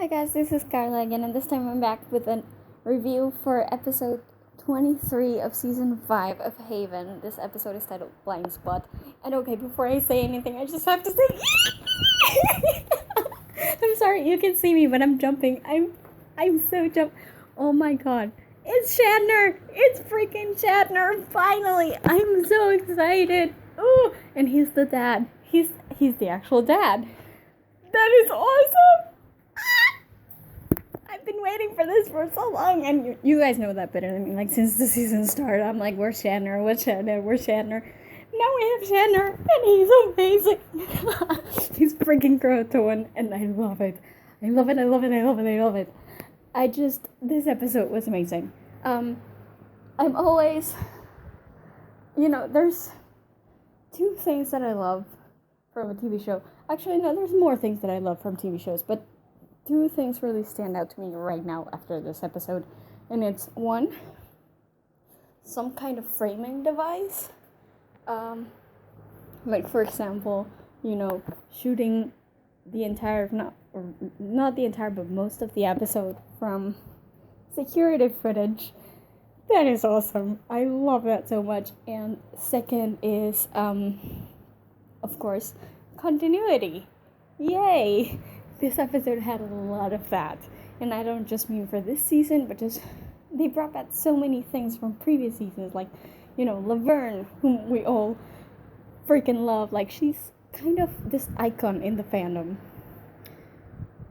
Hi guys, this is Carla again, and this time I'm back with a review for episode 23 of season 5 of Haven. This episode is titled Blind Spot. And okay, before I say anything, I just have to say I'm sorry, you can see me, but I'm jumping. I'm so jump. Oh my god. It's Shatner! It's freaking Shatner! Finally! I'm so excited! Ooh! And he's the dad. He's the actual dad. That is awesome! I've been waiting for this for so long, and you guys know that better than me. Like, since the season started, I'm like, where's Shatner? Where's Shatner? Where's Shatner? Now we have Shatner, and he's amazing. He's freaking Croatoan, and I love it. I love it, I love it, I love it, I love it. This episode was amazing. I'm always, there's two things that I love from a TV show. Actually, no, there's more things that I love from TV shows, but two things really stand out to me right now after this episode. And it's one, some kind of framing device. Like, for example, shooting the entire, not the entire, but most of the episode from security footage. That is awesome. I love that so much. And second is, of course, continuity. Yay! This episode had a lot of that. And I don't just mean for this season, but just they brought back so many things from previous seasons. Like, Laverne, whom we all freaking love. Like, she's kind of this icon in the fandom.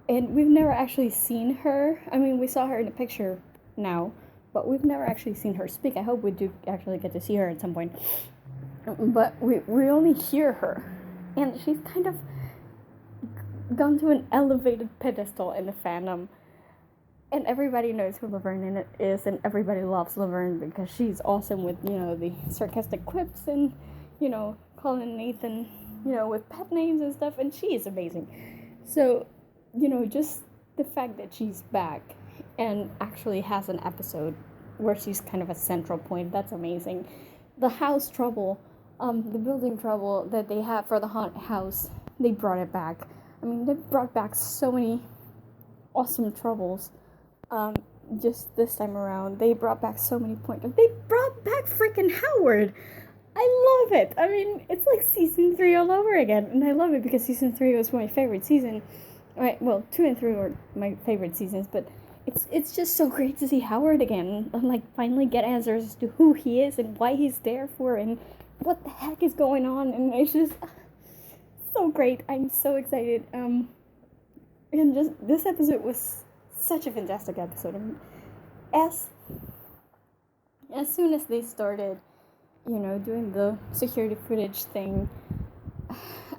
And we've never actually seen her. I mean, we saw her in a picture now, but we've never actually seen her speak. I hope we do actually get to see her at some point. But we only hear her. And she's kind of gone to an elevated pedestal in the fandom. And everybody knows who Laverne is, and everybody loves Laverne because she's awesome with, the sarcastic quips and, calling Nathan, with pet names and stuff, and she is amazing. So, just the fact that she's back and actually has an episode where she's kind of a central point, that's amazing. The house trouble, the building trouble that they have for the haunted house, they brought it back. I mean, they brought back so many awesome troubles. Just this time around, they brought back so many points. They brought back freaking Howard. I love it. I mean, it's like season 3 all over again, and I love it because season 3 was my favorite season. Right, well, 2 and 3 were my favorite seasons, but it's just so great to see Howard again, and like finally get answers as to who he is and why he's there for, and what the heck is going on, and it's just so great. I'm so excited. And just this episode was such a fantastic episode. I mean, as soon as they started, doing the security footage thing,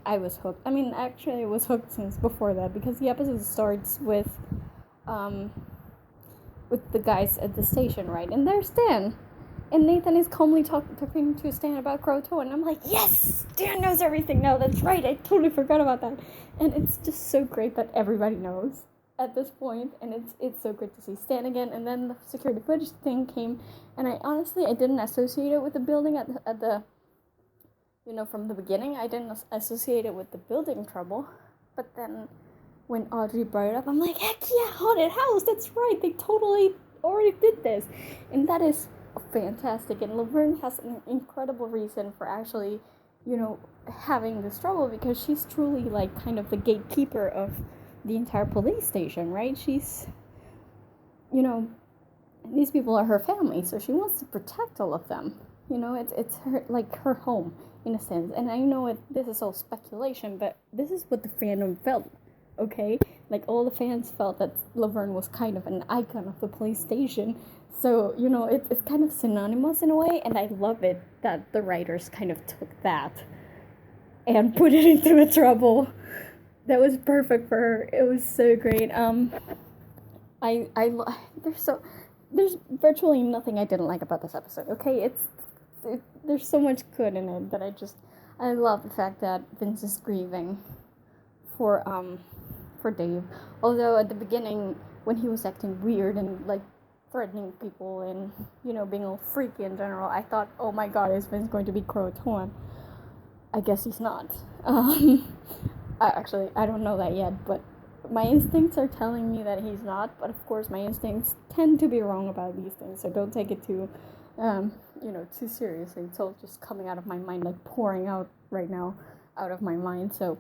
I was hooked. I mean, actually, I was hooked since before that, because the episode starts with the guys at the station, right? And there's Stan. And Nathan is calmly talking to Stan about Croatoan, and I'm like, yes! Stan knows everything now, that's right, I totally forgot about that. And it's just so great that everybody knows at this point, and it's so great to see Stan again. And then the security footage thing came, and I didn't associate it with the building at the from the beginning. I didn't associate it with the building trouble, but then when Audrey brought it up, I'm like, heck yeah, haunted house, that's right, they totally already did this. And that is fantastic, and Laverne has an incredible reason for actually, having this trouble, because she's truly like kind of the gatekeeper of the entire police station, right? She's, these people are her family, so she wants to protect all of them. It's her, like, her home in a sense. And I know this is all speculation, but this is what the fandom felt. Okay, like all the fans felt that Laverne was kind of an icon of the police station. So, it's kind of synonymous in a way, and I love it that the writers kind of took that and put it into the trouble. That was perfect for her. It was so great. There's virtually nothing I didn't like about this episode. Okay, there's so much good in it that I love the fact that Vince is grieving for Dave. Although at the beginning, when he was acting weird and like threatening people and being all freaky in general, I thought, oh my god, is Vince going to be Croatoan? I guess he's not. I don't know that yet, but my instincts are telling me that he's not, but of course my instincts tend to be wrong about these things, so don't take it too, too seriously. It's all just coming out of my mind, like pouring out right now out of my mind, so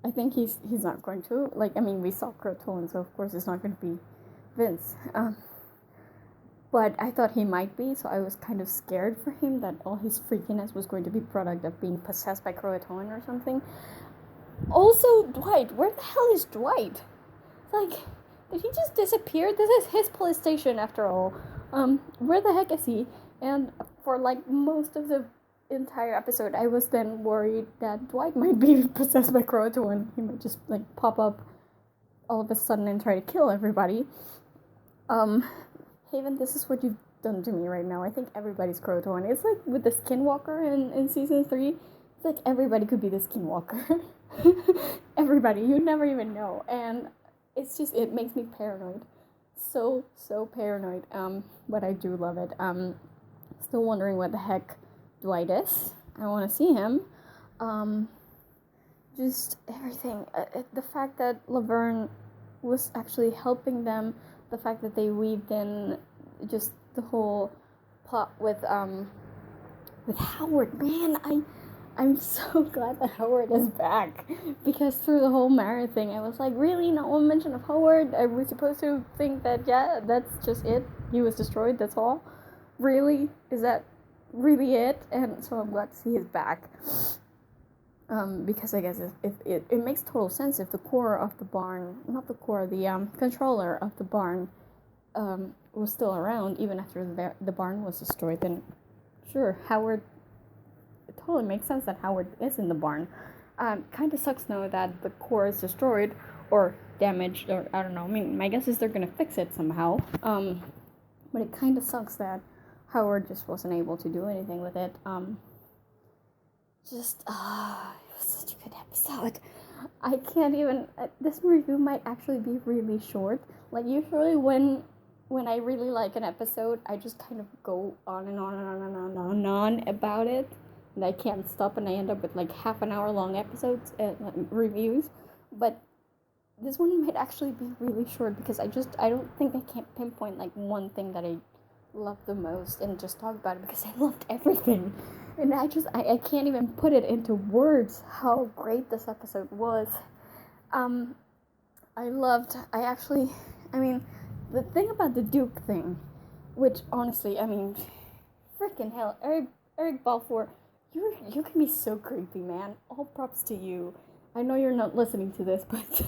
I think he's not going to, we saw Croatoan, so of course it's not going to be Vince, but I thought he might be, so I was kind of scared for him that all his freakiness was going to be product of being possessed by Croatoan or something. Also, Dwight. Where the hell is Dwight? Did he just disappear? This is his police station after all. Where the heck is he? And for most of the entire episode, I was then worried that Dwight might be possessed by Croatoan. He might just pop up all of a sudden and try to kill everybody. Haven, this is what you've done to me right now. I think everybody's Croatoan. It's like with the Skinwalker in season 3. It's like everybody could be the Skinwalker. Everybody, you never even know. And it's just, it makes me paranoid. So paranoid. But I do love it. Still wondering what the heck Dwight is. I want to see him. Just everything. The fact that Laverne was actually helping them. The fact that they weaved in just the whole plot with Howard. Man, I'm so glad that Howard is back, because through the whole Mara thing, I was like, really? Not one mention of Howard? Are we supposed to think that, yeah, that's just it? He was destroyed, that's all? Really? Is that really it? And so I'm glad to see he's back. Because I guess if it makes total sense if the core of the barn, not the core, the controller of the barn was still around even after the barn was destroyed, then sure, Howard, it totally makes sense that Howard is in the barn. Kind of sucks though that the core is destroyed or damaged, or I don't know. I mean, my guess is they're gonna fix it somehow. But it kind of sucks that Howard just wasn't able to do anything with it. It was such a good episode. I can't even, this review might actually be really short. Usually when I really like an episode, I just kind of go on and on and on and on and on and on about it, and I can't stop, and I end up with half an hour long episodes, reviews, but this one might actually be really short, because I don't think I can pinpoint one thing that I love the most and just talk about it, because I loved everything. And I can't even put it into words how great this episode was. The thing about the Duke thing, which honestly, freaking hell, Eric Balfour, you can be so creepy, man. All props to you. I know you're not listening to this, but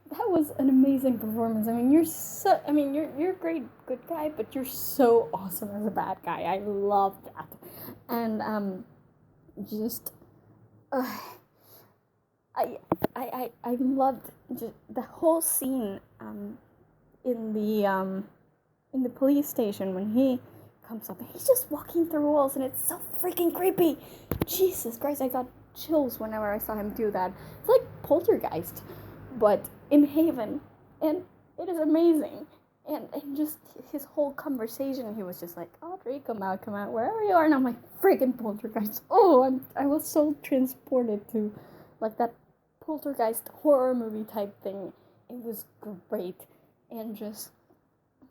that was an amazing performance. You're a great good guy, but you're so awesome as a bad guy. I love that. And I loved just the whole scene in the police station when he comes up and he's just walking through walls, and it's so freaking creepy. Jesus Christ, I got chills whenever I saw him do that. It's like Poltergeist, but in Haven, and it is amazing. And just his whole conversation, he was just like, Audrey, come out, wherever you are. And I'm like, freaking Poltergeist. I was so transported to, that Poltergeist horror movie type thing. It was great. And just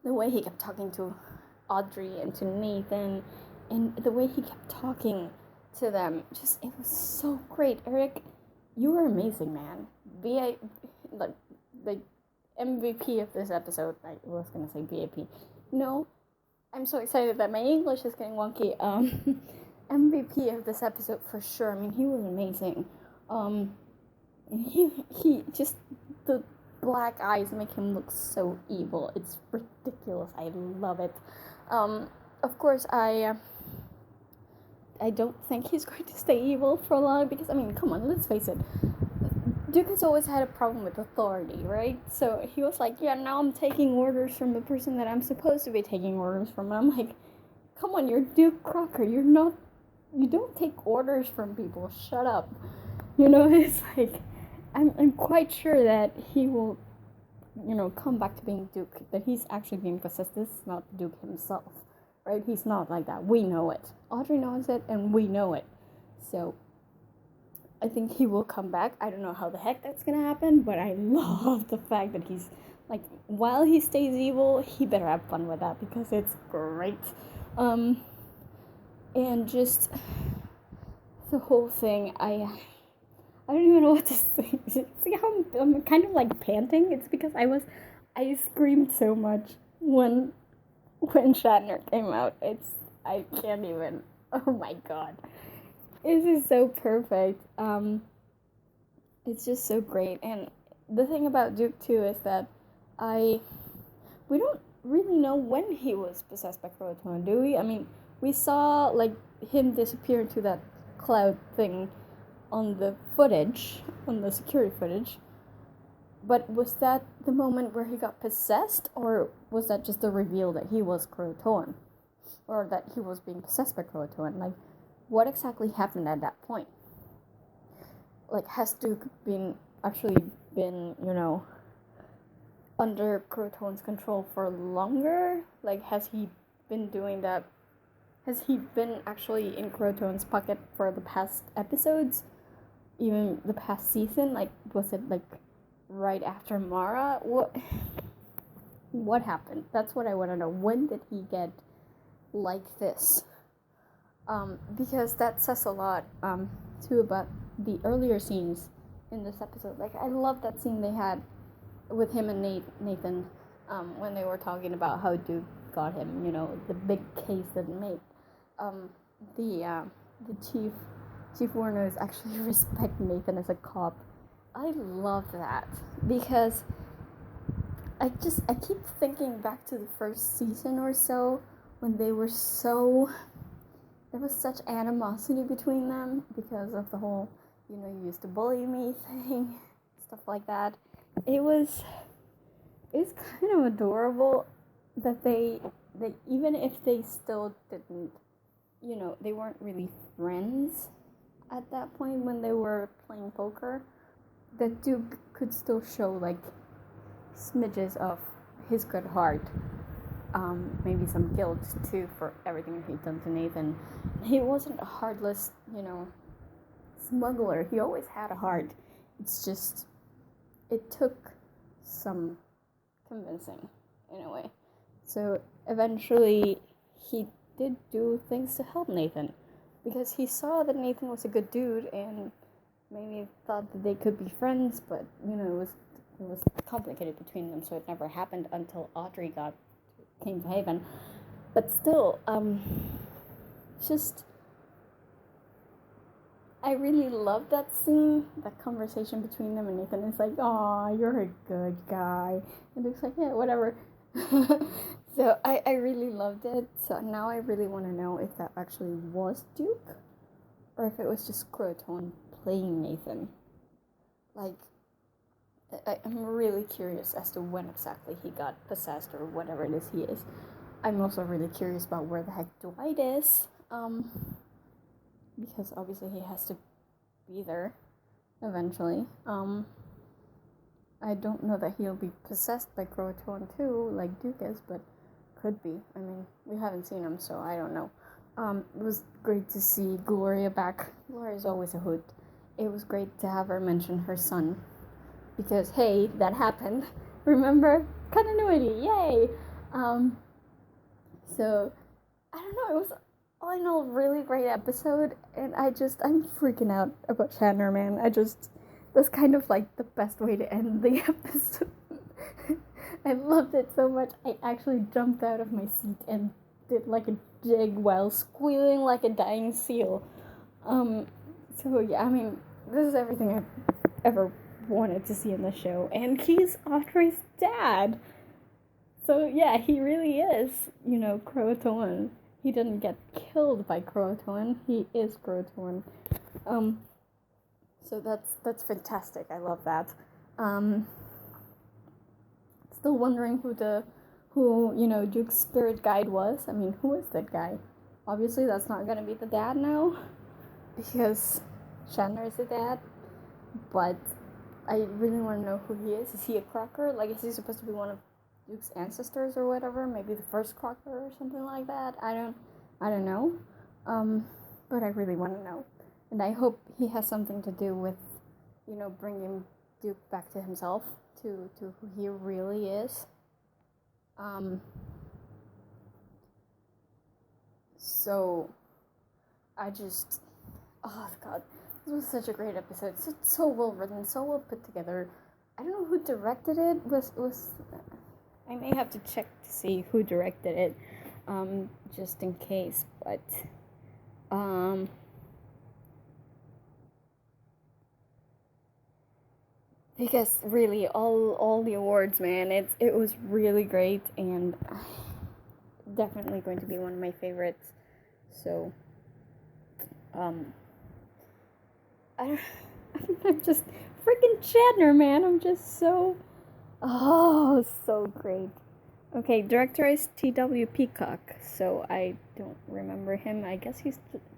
the way he kept talking to Audrey and to Nathan, and the way he kept talking to them, it was so great. Eric, you are amazing, man. The MVP of this episode. I was gonna say VIP. No, I'm so excited that my English is getting wonky. MVP of this episode for sure. He was amazing. He just, the black eyes make him look so evil. It's ridiculous. I love it. Of course, I don't think he's going to stay evil for long, because come on, let's face it. Duke has always had a problem with authority, right? So he was like, yeah, now I'm taking orders from the person that I'm supposed to be taking orders from. And I'm like, come on, you're Duke Crocker. You don't take orders from people. Shut up. It's like, I'm quite sure that he will, come back to being Duke, that he's actually being possessed. This is not Duke himself, right? He's not like that. We know it. Audrey knows it, and we know it. So I think he will come back. I don't know how the heck that's gonna happen, but I love the fact that he's like, while he stays evil, he better have fun with that because it's great. And just the whole thing, I don't even know what to say. See how I'm kind of like panting? It's because I screamed so much when Shatner came out. I can't even. Oh my god. This is so perfect. It's just so great. And the thing about Duke too is that we don't really know when he was possessed by Croatoan, do we? I mean, we saw like him disappear into that cloud thing on the footage, on the security footage. But was that the moment where he got possessed, or was that just the reveal that he was Croatoan? Or that he was being possessed by Croatoan? Like, what exactly happened at that point? Like, has Duke actually been, under Croatoan's control for longer? Like, has he been doing that? Has he been actually in Croatoan's pocket for the past episodes? Even the past season? Like, was it, like, right after Mara? What happened? That's what I want to know. When did he get like this? Because that says a lot, too, about the earlier scenes in this episode. Like, I love that scene they had with him and Nathan, when they were talking about how Duke got him, the big case that made, the Chief Warners actually respect Nathan as a cop. I love that, because I keep thinking back to the first season or so, when there was such animosity between them because of the whole, you used to bully me thing, stuff like that. It's kind of adorable that they even if they still didn't, they weren't really friends at that point when they were playing poker, that Duke could still show like smidges of his good heart, maybe some guilt too for everything he'd done to Nathan. He wasn't a heartless, smuggler. He always had a heart. It's just, it took some convincing in a way. So eventually he did do things to help Nathan, because he saw that Nathan was a good dude and maybe thought that they could be friends, but it was complicated between them, so it never happened until Audrey came to Haven. But still, just, I really love that scene, that conversation between them, and Nathan is like, "Aw, you're a good guy," and Luke's like, "Yeah, whatever." So I really loved it. So now I really want to know if that actually was Duke, or if it was just Croatoan playing Nathan. Like, I'm really curious as to when exactly he got possessed, or whatever it is he is. I'm also really curious about where the heck Dwight is, because obviously he has to be there eventually. I don't know that he'll be possessed by Croatoan too, like Duke is, but could be. I mean, we haven't seen him, so I don't know. It was great to see Gloria back. Gloria's always a hoot. It was great to have her mention her son, because hey, that happened. Remember? Continuity, yay! So, I don't know, it was all in all really great episode, and I'm freaking out about Shatner, man. That's kind of like the best way to end the episode. I loved it so much, I actually jumped out of my seat and did like a jig while squealing like a dying seal. So yeah, I mean, this is everything I've ever wanted to see in the show, and he's Audrey's dad. So yeah, he really is, Croatoan. He didn't get killed by Croatoan. He is Croatoan. So that's fantastic. I love that. Still wondering who Duke's spirit guide was. I mean, who is that guy? Obviously, that's not gonna be the dad now, because Shatner is the dad. But I really want to know who he is. Is he a Crocker? Like, is he supposed to be one of Duke's ancestors or whatever? Maybe the first Crocker or something like that. I don't know. But I really want to know. And I hope he has something to do with, bringing Duke back to himself, to who he really is. So, I just, oh god, this was such a great episode. So well written, so well put together. I don't know who directed it. I may have to check to see who directed it, just in case. But because really, all the awards, man, it was really great, and definitely going to be one of my favorites. So, I'm just freaking Shatner, man. I'm just so great. Okay, director is T.W. Peacock, so I don't remember him. I guess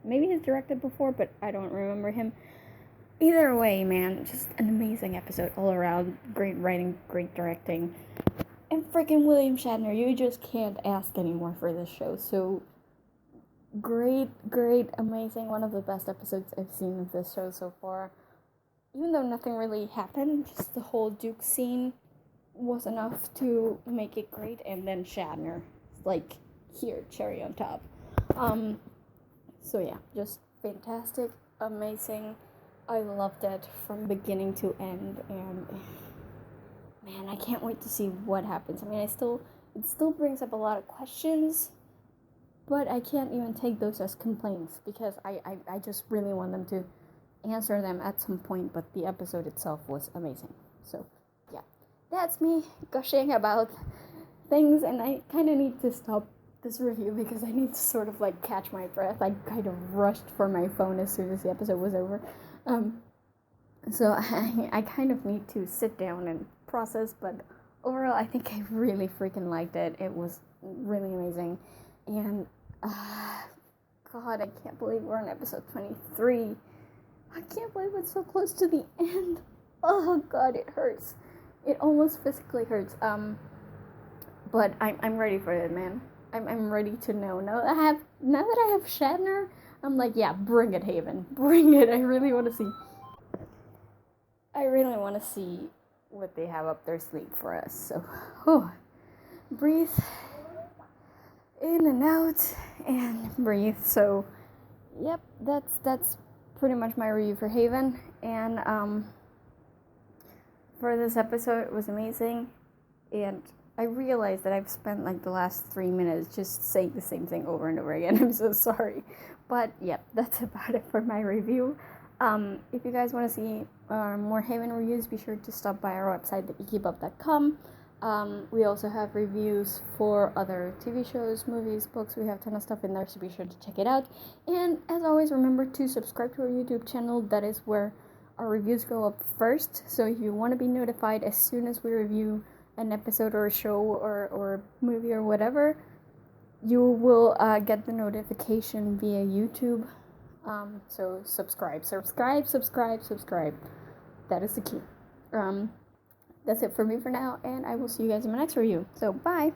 maybe he's directed before, but I don't remember him. Either way, man, just an amazing episode all around. Great writing, great directing. And freaking William Shatner, you just can't ask anymore for this show. So, great, amazing. One of the best episodes I've seen of this show so far. Even though nothing really happened, just the whole Duke scene was enough to make it great. And then Shatner, like, here, cherry on top. So yeah, just fantastic, amazing. I loved it from beginning to end, and man, I can't wait to see what happens. I mean, it still brings up a lot of questions, but I can't even take those as complaints, because I just really want them to answer them at some point. But the episode itself was amazing. So yeah, that's me gushing about things, and I kind of need to stop this review because I need to sort of like catch my breath. I kind of rushed for my phone as soon as the episode was over. So I kind of need to sit down and process, but overall I think I really freaking liked it. It was really amazing, and god, I can't believe we're on episode 23. I can't believe it's so close to the end. Oh god, it hurts. It almost physically hurts. But I'm ready for it, man. I'm ready to know. Now that I have Shatner, I'm like, yeah, bring it, Haven. Bring it. I really want to see what they have up their sleeve for us. So, breathe in and out and breathe. So, yep, that's pretty much my review for Haven. And for this episode, it was amazing. And I realized that I've spent like the last 3 minutes just saying the same thing over and over again. I'm so sorry. But yeah, that's about it for my review. If you guys want to see more Haven reviews, be sure to stop by our website, geekypub.com. We also have reviews for other TV shows, movies, books. We have a ton of stuff in there, so be sure to check it out. And as always, remember to subscribe to our YouTube channel. That is where our reviews go up first. So if you want to be notified as soon as we review an episode or a show or movie or whatever, you will get the notification via YouTube. So subscribe. That is the key. That's it for me for now, and I will see you guys in my next review. So bye.